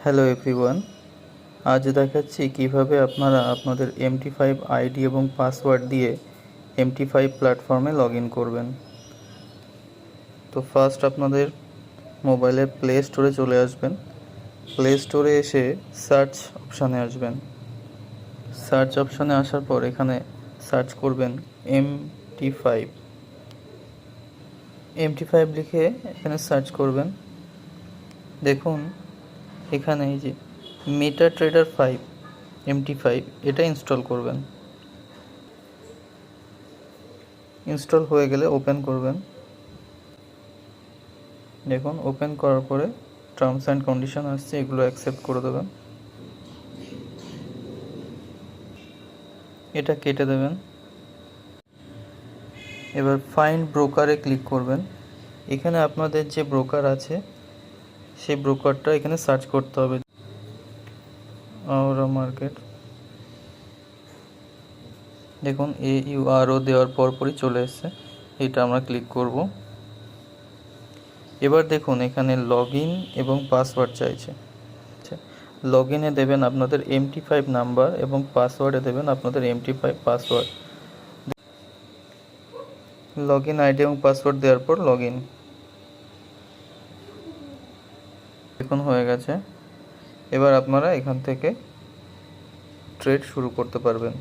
Hello everyone, আজ দেখাচ্ছি কিভাবে আপনারা আপনাদের MT5 আইডি এবং পাসওয়ার্ড দিয়ে MT5 প্ল্যাটফর্মে লগ ইন করবেন। তো ফার্স্ট আপনাদের মোবাইলের প্লে স্টোরে চলে আসবেন। প্লে স্টোরে এসে সার্চ অপশানে আসবেন। সার্চ অপশানে আসার পর এখানে সার্চ করবেন MT5 লিখে এখানে সার্চ করবেন। দেখুন এখানে এই যে MetaTrader 5 MT5 এটা ইনস্টল করবেন। ইনস্টল হয়ে গেলে ওপেন করবেন। দেখুন ওপেন করার পরে টার্মস অ্যান্ড কন্ডিশন আসছে, এগুলো অ্যাকসেপ্ট করে দেবেন। এটা কেটে দেবেন। এবার ফাইন্ড ব্রোকারে ক্লিক করবেন। এখানে আপনাদের যে ব্রোকার আছে সেই ব্রোকারটা এখানে সার্চ করতে হবে। আওরা মার্কেট, দেখুন AURO দেওয়ার পরপরই চলে এসছে, এটা আমরা ক্লিক করব। এবার দেখুন এখানে লগ ইন এবং পাসওয়ার্ড চাইছে। লগ ইনে দেবেন আপনাদের MT5 নাম্বার এবং পাসওয়ার্ডে দেবেন আপনাদের MT5 password. Log in ID এবং পাসওয়ার্ড দেওয়ার পর লগ ইন, দেখুন হয়ে গেছে। এবার আপনারা এখান থেকে ট্রেড শুরু করতে পারবেন।